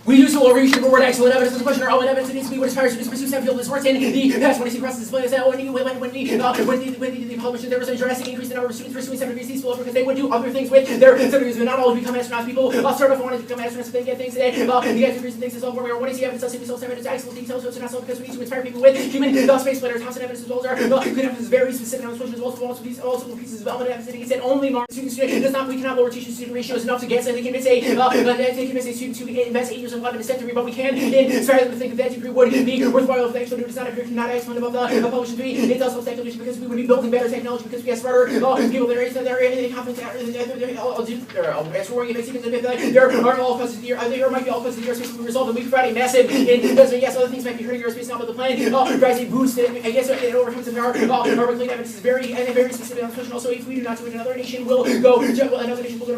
We do so overreach reward excellent evidence. The question or all evidence needs to be what aspires to pursue some field is worth in the past 20 process display is that when the published there was a drastic increase in the number of students pursuing 7 degrees Celsius because they would do other things with their 7 degrees, but not all become astronauts. People start off wanting to become astronauts if they get things today. The guys increase in things as well. Where what is the evidence? Self evidence, excellent details, so not so because we need to inspire people with human space flight. Thompson evidence as well as our good evidence is very specific on this question as well. Also pieces of element evidence that he said only students does not we cannot lower teacher student ratios enough to get so they can miss a student to invest 8 years of life in a set degree, but we can inspire them to think that degree would be worthwhile if the actual does not appear not excellent above the published degree. It's also speculation because we would be building better technology because we have smarter people that are confident there are all causes of the there might be all causes of the aerospace we resolve and we provide a massive yes, other things might be hurting aerospace now, but the plan drives a boost and I guess it overcomes the power clean evidence is very specific on this question. Also, if we do not do it, another nation will go another nation will go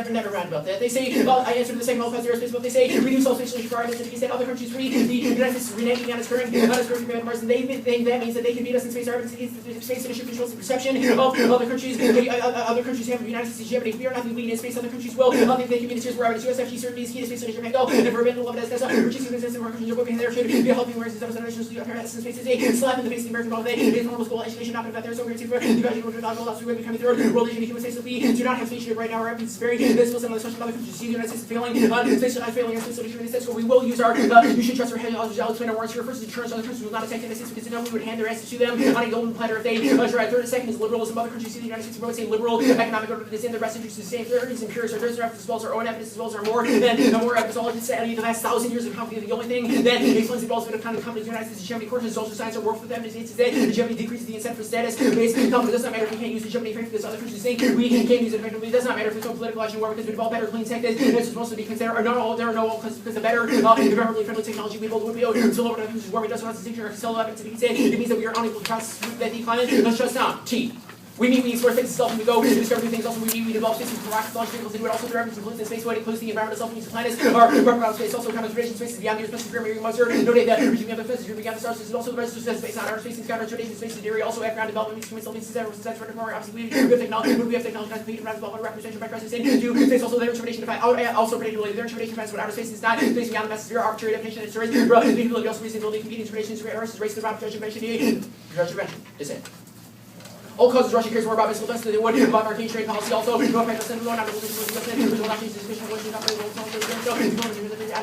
never round about that. They say I answered the same all causes of aerospace, but they say reduce all spatial requirements and instead other countries free the United States reneging on its current command Mars, and they think that means that they can beat us in space. Our space initiative controls the perception of other countries. Other countries have the United States hegemony. If we are not the lead in space, other countries will think they can beat us. Here's where our USFG certainly is key to space initiative can go. And for a love as which is consistent with our countries are working there should be helping whereas the other nations in space is a slap in the face of the American government. It is normal school education not about there so great for the graduate world also we becoming third world nation human space. So we do not have spaceship right now. Our evidence is very visible. Some of the question other countries see the United States failing space failing in space initiative. So we will use our you should trust our head. I'll explain our words here. First, insurance. Other countries will not attack the United States because we would hand their asses to them on a golden platter if they tried. Third, second is liberalism. Other countries see the United States promotes a liberal economic order that is in their best interest. The same third is empirics. Our third evidence as well as our own evidence as well as our more evidence. All in the last 1,000 years of company. The only thing that explains the balls of kind of companies in the United States hegemony courses social science are worth with them is today. The hegemony decreases the incentive for status based company. It does not matter if we can't use the hegemony because other countries think we can't use it effectively. It does not matter if we don't political action war because we develop better clean tech. It's supposed to be because there are no all because the better environmentally friendly technology we build would be to lower the countries where we does not distinction or sell evidence to be said. It means that we are unable to cross that the climate shuts down. T. We explore space itself and we go to discover new things. Also, we develop systems for rockets, launch vehicles, and do it also directly includes the space way, includes the environment itself, means the planets are around space. Also, kind of tradition space is beyond the Earth's specific Mary Moser. Notate that reaching other phases, beyond the stars, is also the rest of space, not outer space, and scatter tradition space is theory. Also, background development means something since for more. Obviously, we have technology, we have technology, not complete around development, representation by crisis into space. Also, their interpretation also particularly their interpretation depends what outer space is not. Space beyond the mesosphere, arbitrary definition and stories. Repeatability also reasonability, competing interpretations, race, race, the projection, is it. All causes Russia cares more about missile defense than they would about arcane trade policy. Also, no effect on the not able to will not change the situation not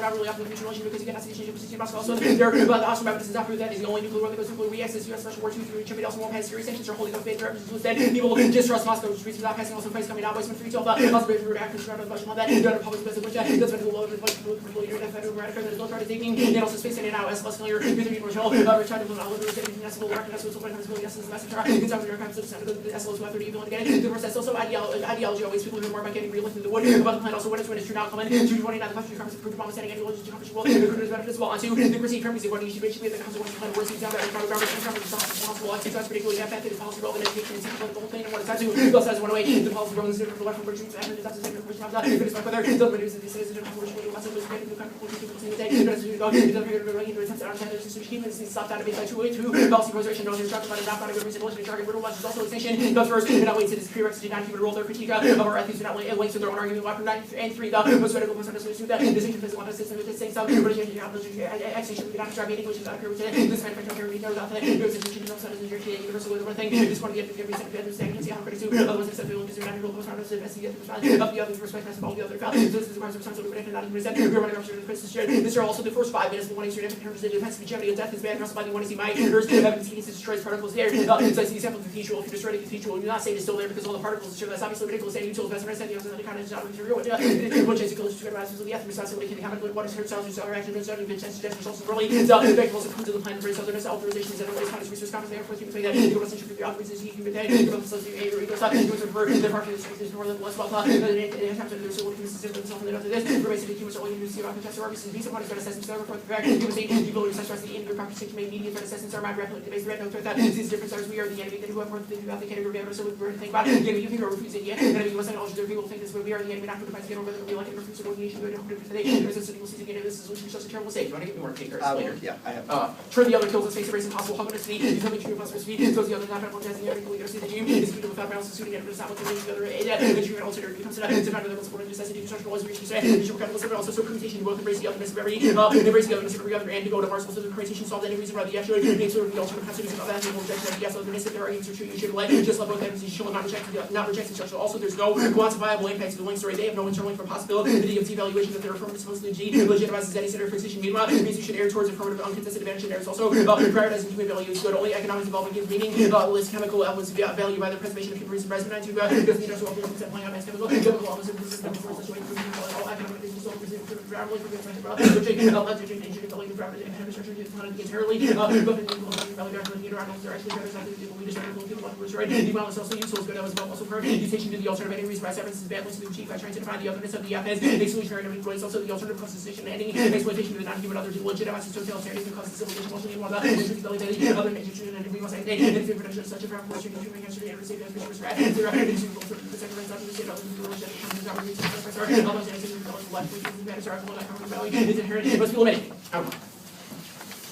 not really up to the future relation because you cannot see the change of position Moscow. Also, there but the Austrian evidence is not proof that is the only nuclear war that goes nuclear reacts. U.S. Special War II through Germany also won't pass serious sanctions or holding up faith references to instead. People distrust Moscow, which reasons not passing also place coming out. Wasteman 312 also brave reactions around the question on that. The other public special which that's when the low of the political unit federal radical that is not trying to taking and also space and now as less clear with the universal return to the knowledge that is necessary to recognize what's going on as yes as message it's out there comes to the SLS 130 even again the first that's also ideology always people who are more about getting realistic the wood about the plan also what is when it's true now coming 229 the question comes to prove promise setting any logic to accomplish well the benefits well onto the perceived premises what you should basically the consequences plan words down that government responsible on that's particularly that the policy relevant education and the whole thing and what it's to both sides one way the policy relevant is the left from virtues and that's the second question that it's like whether the reduce the citizen and commercial was the kind of policy the day to go to the regular attempts at our standards to keep this stopped out of it by 282 policy preservation no instruction but not a good reason to target riddle is also extinction but first we cannot wait to this prerequisite not keep a role their critique of our ethics do not link to their own argument weapon 9 and 3 the most radical misunderstanding that this is one system with the same stuff but extinction we cannot drive anything which is not here today this manufacturing carry no doubt that there's a decision of sudden your universal with one thing this one of the every second understanding see how critical otherwise acceptable because we're not able to post of the other respect of all the other values so this is the requirements of science that not even present we're running up to the Christmas share these are also the first 5 minutes of the one in terms of the defense of hegemony of death is bad also by the one see my ears evidence against destroys particles there so I see the example of the cathedral if you destroy the cathedral you not say it's still there because all the particles are that's obviously ridiculous and util best understand the other kind of job material which is equal to the ethics responsibility can comment with what is her sounds and our action and starting to change suggestions also really so the effect also comes to the plan for otherness authorizations and otherwise kind of research conference there for you say that you want to for the authorizations you can get you go to the ego side you go to the part of the more than less well it happens there's so what can consider themselves and after this for basically humans all you do see about the test services be someone who's going to assess themselves for the fact you would say the ability to assess the in your practice to make media for assessments are my rapidly based red no threat that these different stars we are the enemy that who have worked think about the category of so we're going to think about it. You think or refuse it, yeah. And I mean, what's knowledge there, people think this way we are the enemy, not going to find whether we like it or refuse it, organization, going to hold it for today. There's a single season again, this is which is such a terrible mistake. You want to get me more takers later? Yeah, I have. Turn the other kills and space erase impossible, how much speed, you tell me to plus for speed, so the other not apologizing, every leader see the team, is speed without balance, shooting at the top of the other, and then you can also becomes to find the support and necessity, construction was reached, you should kind of also so commutation, you both embrace the otherness of every, embrace the otherness of every other, and to go to Mars, also the commutation solve any reason why the actual makes sort of the alternate constitution of that, and rejection, yes, otherness, if there are answers true, you should let, just let both entities, you should not reject the structure. Also, there's no quantifiable impact to the link story. They have no internal link for possibility of evaluation that their affirmative supposedly G legitimizes any center fixation. Meanwhile, it means you should err towards affirmative uncontested advantage. There's also prioritizing human value is good. Only economics involving gives meaning. List chemical elements of value by the preservation of human reason. President to because the industrial elements applying on mass chemical elements of the system for such a way to all economic reasons. So, entirely also useful is good. That was also per mutation to the alternative any reason references balance to the chief by trying to define the otherness of the FS, exclusionary employees, also the alternative constitution, any exploitation of the non-human others, legitimizes totalitarianism, causes civilization, mostly in one of the interdependability, other nature, and we must say, and if the production of such a powerful nature, human history, and receive as resource, right? There are any suitable for the second range of the state, other than the religion, and the reason for the first, all those answers are left, which is the matter, are full of economic value, is inherent, it must be limited.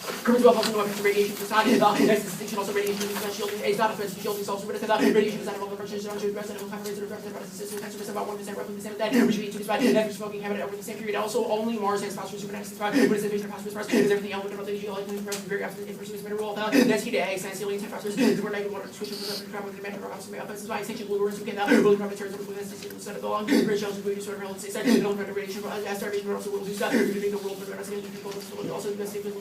Current weapons and weapons radiation facade. Next distinction also radiation is shielding. It's not offensive shielding. Also written that radiation is not involved in purchase. Don't shoot and time rates are about system about 1% roughly the same that which we introduced by after smoking habit over the same period. Also, only Mars has phosphorus super next what is the vision of phosphorus? Is everything element of the geological very often in pursuit of mineral health. That's key to eggs and ceiling phosphorus. The word negative water switching from the crowd with the matter of offenses by extension lures who can really from materials with this instead of the long great shells we sort of relative say don't run radiation as starvation but also will do that to make the world for the rest of the people also investigate the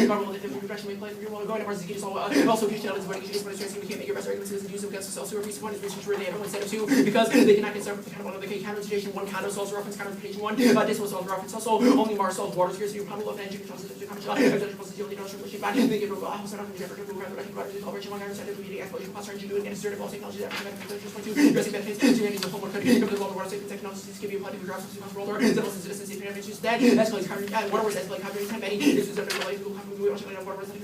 play for your want to go into Mars is also huge challenges when you can't make your best arguments as use of against the self-super piece of one is research where they have one set of two because they cannot get started with the kind of one of the counter situation one counter solves reference counter mutation one this was solves reference also only Mars solves waters here so you probably love engine controls the common shell the industrial machine back they give a house on the effort to move around the recording cooperation one understand the meeting exploration cost range doing and assertive all technology that just want to addressing benefits to any of the homework could come to the world of water safety technologies give you a party drops to roller that also citizens if you have issues that escalates carbon water was escalating carbon time many this is under related to we also know water was like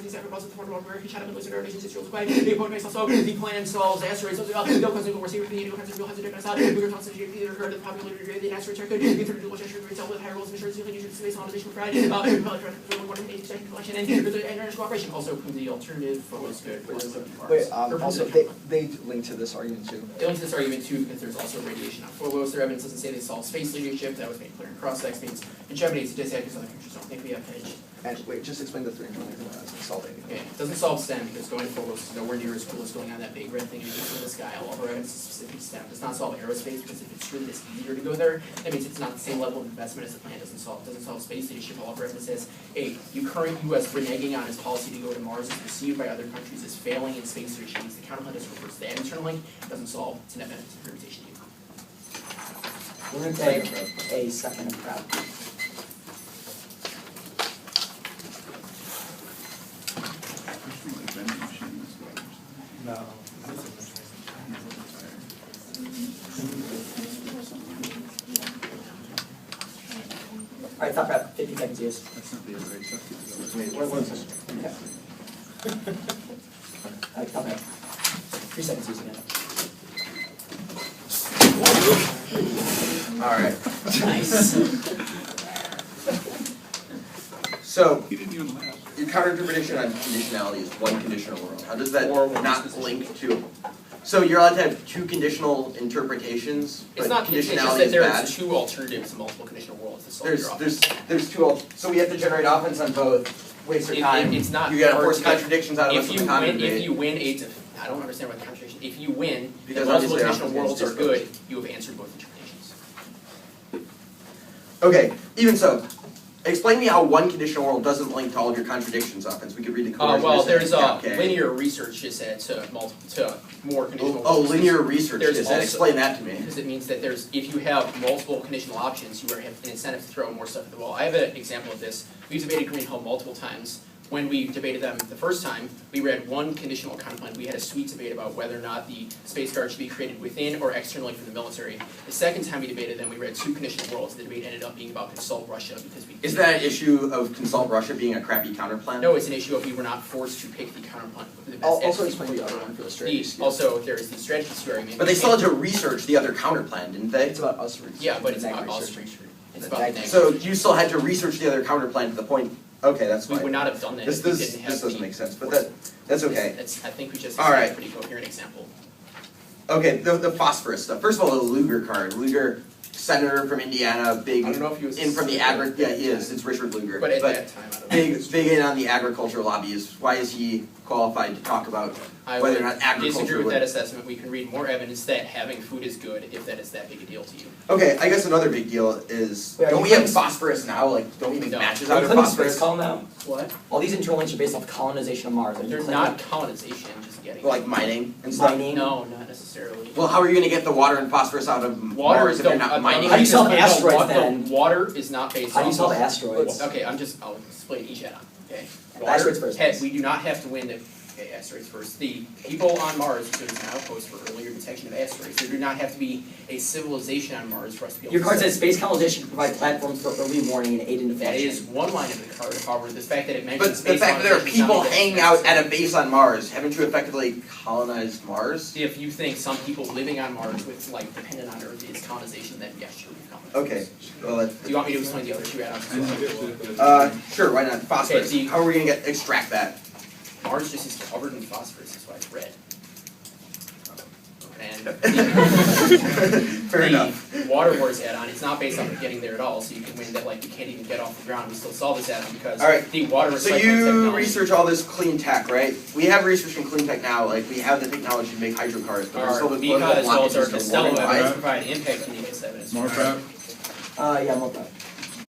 these everybody's the form of American China and Lizard nations Israel's way. The point makes also the plan solves asteroids. So they'll cause a war saver for the new kinds of real hazard difference out. Bigger concentrated either occurred the popularity of the asteroid record. The third dual gesture great with higher rules and assurance usually space colonization with pride. Collection and international cooperation. Also the alternative for what's good. Wait, also they link to this argument too. They link to this argument too because there's also radiation on Phobos. Their evidence doesn't say they solve space leadership. That was made clear in cross-sex means intimidates to because other countries don't think we have edge. And wait, just explain the 320 doesn't solve anything. Okay, it doesn't solve STEM because going forward is nowhere near as cool as going on that big red thing in the sky. All of our evidence is specific to STEM. It does not solve aerospace because if it's true that it's easier to go there, that means it's not the same level of investment as the plan doesn't solve space leadership. All of our evidence says a current U.S. reneging on its policy to go to Mars is perceived by other countries as failing in space leadership. The counterplan just refers to that internal link, doesn't solve its net benefits of permutation. We're going to take a second of crowd. No. All right, top rep, 50 seconds, yes. That's not the other way. Wait, one second. Yeah. All right, top rep. 3 seconds, yes again. All right. Nice. So He didn't even laugh. your counterinterpretation on conditionality is one conditional world. How does that not link to? So you're allowed to have two conditional interpretations, but It's not it's just conditionality that is there bad. are two alternatives to multiple conditional worlds to solve your There's two. So we have to generate offense on both. Waste our time. It's not You gotta hard force to get- contradictions out of us with the common debate. If you win 8 to, I don't understand what the contradiction. If you win, Because and multiple obviously conditional offense worlds are is good, you have answered both interpretations. Okay. Even so, explain to me how one conditional world doesn't link to all of your contradictions offense. We could read the code. Well, there's linear research is said to more conditional. Oh, worlds. linear research There's is that. also- Explain that to me. Because it means that if you have multiple conditional options, you have an incentive to throw more stuff at the wall. I have an example of this. We've debated green home multiple times. when we debated them the first time, we read one conditional counterplan. We had a sweet debate about whether or not the Space Guard should be created within or externally from the military. The second time we debated them, we read two conditional worlds. The debate ended up being about consult Russia because we. Is that an issue of consult Russia being a crappy counterplan? No, it's an issue of we were not forced to pick the counterplan. The best I'll also execute explain the other one for the strategy skew. Also, there is the strategy skew argument. But they still had to research the other counterplan, didn't they? It's about us researching. Yeah, but it's the about neg us research. research. It's The about the neg- neg. So you still had to research the other counterplan to the point, okay, that's We fine. would not have done that This if we this didn't have this doesn't the make sense, but force. that's okay. I think we just All right. a pretty coherent example. Okay, the phosphorus stuff. First of all, the Lugar card. Lugar, senator from Indiana, big I don't know if he was in from the senator. yeah, he is. It's Richard Lugar. But at that time, I don't know. big in on the agriculture lobbies. Why is he qualified to talk about I whether would or not agriculture disagree with would- that assessment. We can read more evidence that having food is good if that is that big a deal to you. Okay, I guess another big deal is Wait, are don't you we have putting- phosphorus now? Like, don't we make No. matches Are out you of claiming phosphorus? space column now? What? All these internal links are based off colonization of Mars. Are you They're claiming not colonization, just getting. Like mining and stuff. mining? No, not necessarily. Well, how are you going to get the water and phosphorus out of Water Mars is if you're the- not mining? How do you solve the asteroids wa- then? The water is not based How do you off solve of- asteroids? Okay, I'll explain each add-on, okay? Asteroids first. We do not have to win the asteroids first. The people on Mars, so there's an outpost for earlier detection of asteroids. There do not have to be a civilization on Mars for us to be able Your to. card say- says space colonization can provide platforms for early warning and aid in That is deflection. one line of the card, however, the fact that it mentions But space the fact that there are colonization does not people make that hanging sense. out at a base on Mars, haven't you effectively colonized Mars? If you think some people living on Mars with, like, dependent on Earth is colonization, then yes, sure, we've colonized. Okay, well, Do you want me to explain the other two add-ons? sure, why not? Phosphorus. Okay, How are we gonna extract that? Mars just is covered in phosphorus, that's why it's red. And Fair enough. the water wars add-on, it's not based off of getting there at all, so you can win that, like, you can't even get off the ground, we still solve this add-on because All right. the water recycling So technology. you research all this clean tech, right? We have research in clean tech now, like we have the technology to make hydrocars, but there's still Our the Mika political as well as our blockages to Costello warming. evidence Right. provide impact communicates evidence. More crap? Yeah, more that.